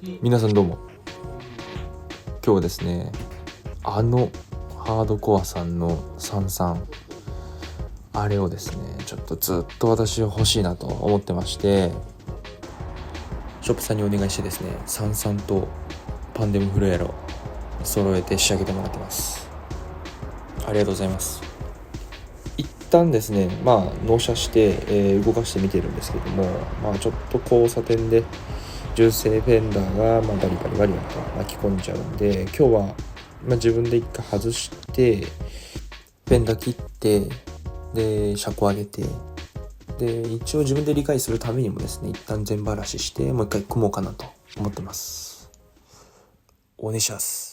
皆さんどうも。今日はですね、ハードコアさんの33あれをですね、ちょっとずっと私は欲しいなと思ってまして、ショップさんにお願いしてですね、33とパンデムフルエロ揃えて仕上げてもらってます。ありがとうございます。一旦ですね、納車して、動かしてみてるんですけども、ちょっと交差点で純正フェンダーがバリバリと巻き込んじゃうんで、今日は自分で一回外してフェンダー切ってで車高上げてで一応自分で理解するためにもですね、一旦全ばらししてもう一回組もうかなと思ってます。オネシャス。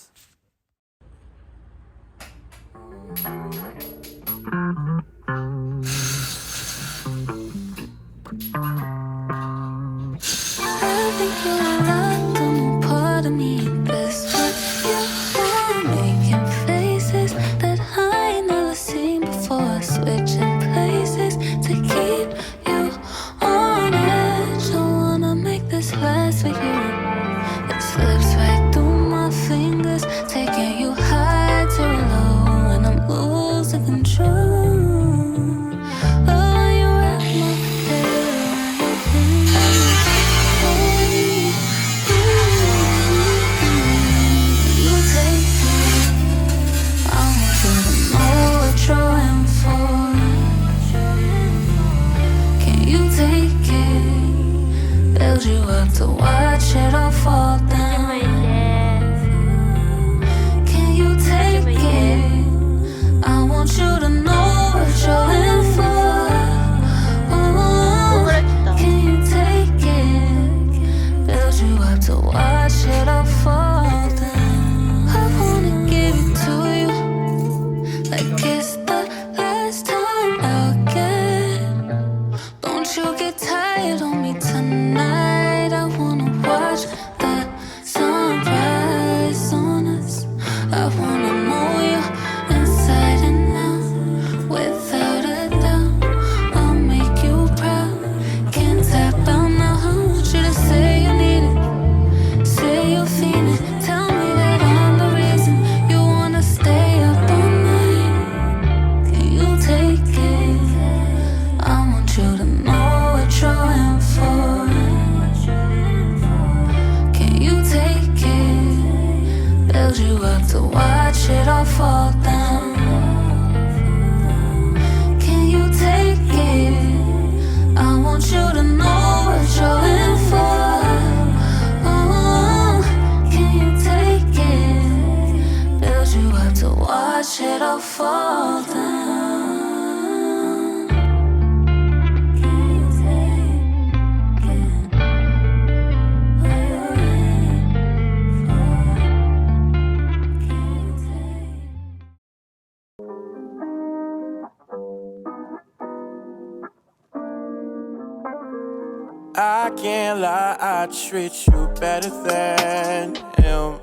I can't lie, I treat you better than him.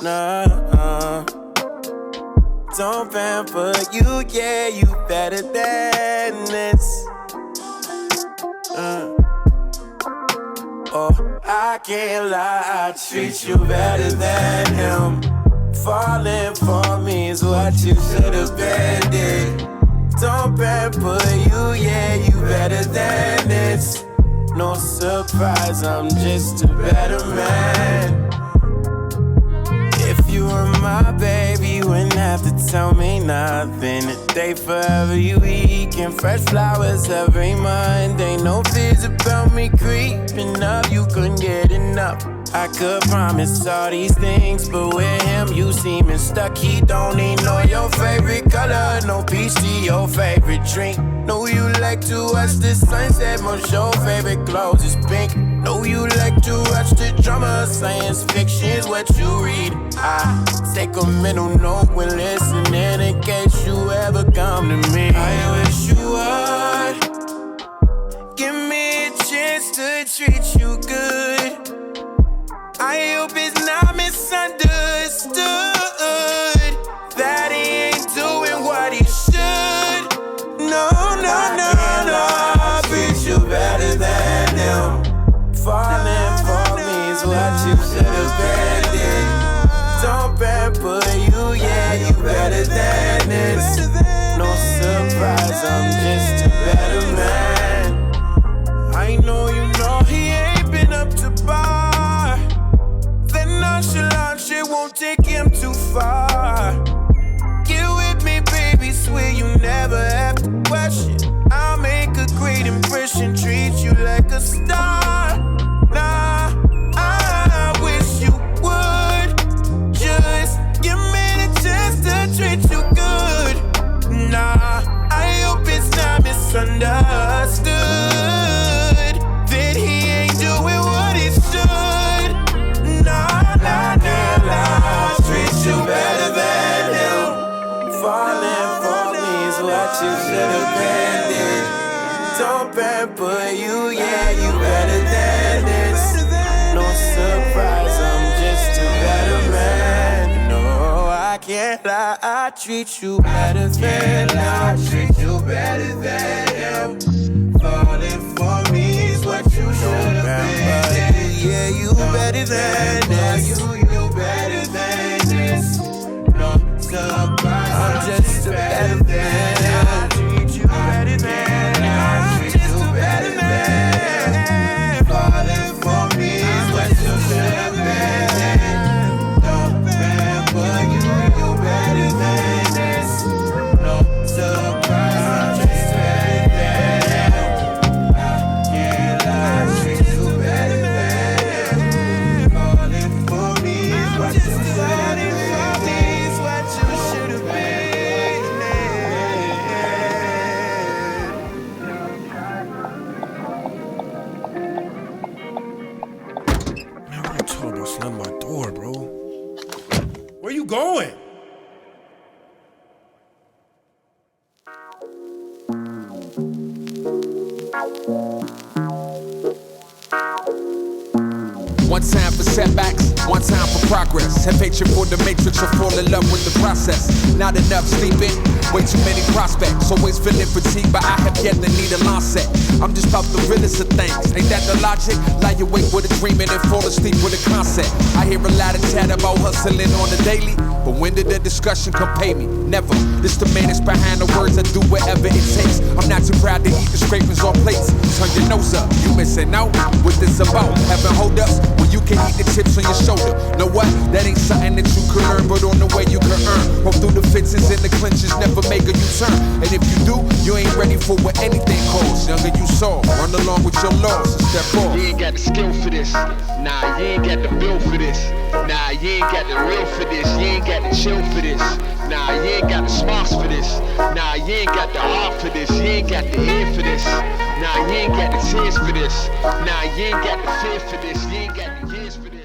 Nah, don't pamper you, yeah, you better than this. Oh, I can't lie, I treat you better than him. Falling for me is what you should have been did. Don't pamper you, yeah, you better than this. No surprise, I'm just a better man. If you were my baby, you wouldn't have to tell me nothing. Today forever you eat, and fresh flowers every Monday. No fears about me creeping up, you couldn't get enough. I could promise all these things, but with him you seeming stuck. He don't even know your favorite color, no peach tea, your favorite drink. Know you like to watch the sunset, most your favorite clothes is pink. Know you like to watch the drama, science fiction's what you read. I take a mental note when listening in case you ever come to me. I wish you would give me a chance to treat you good. I hope it's not misunderstood that he ain't doing what he should. No, I treat you better than him. Falling for me what you should have been. Don't pamper you, yeah, you better than this. No surprise, I'm just a better man. I know you know he ain't been up to bar. That nonchalant shit won't take him too far. Get with me, baby, swear you never have to question. I'll make a great impression, treat you like a star. Nah, I wish you would just give me the chance to treat you good. Nah, I hope it's not misunderstood that he ain't doing what he should. Nah, nah, nah, nah, treat you better than him. Falling for me is what you should have been. Don't pamper you, yeah, you better than this. No surprise, I'm just a better man. No, I can't lie, I treat you better than him. I treat you better than him. Falling for me is what you should have been. Yeah, you better than this. You better than this. No surprise, I'm just a better man. I treat you better than him. Better than falling for me is what you should have been. Don't pamper you, you better than this. No surprise, I'm just better than him. I can't lie, treat you better than him. Falling for me is what you should have been. What you should have been. Slam my door, bro. Where you going? One time for setbacks, one time for progress. Have hatred for the matrix or fall in love with the process. Not enough sleeping, way too many prospects. Always feeling fatigued, but I have yet to need a launch set. I'm just about the realest of things. Ain't that the logic? Lie awake with a dream and then fall asleep with a concept. I hear a lot of chat about hustling on the daily, but when did the discussion come pay me? Never. This the man that's behind the words. I do whatever it takes. I'm not too proud to eat the scrapings on plates. Turn your nose up, you missing out. What this about? Having hold ups when you can eat the chips on your shoulder. Know what? That ain't something that you can learn, but on the way you can earn. Hope through the fences and the clinches, never make a U-turn. And if you do, you ain't ready for what anything calls. Younger you saw, run along with your laws and step off. You ain't got the skill for this. Nah, you ain't got the bill for this. Nah, you ain't got the real for this. You ain't got the chill for this. Nah, you ain't got the smarts for this. Nah, you ain't got the heart for this. You ain't got the ear for this. Nah, you ain't got the tears for this. Nah, you ain't got the fear for this. You ain't got the years for this.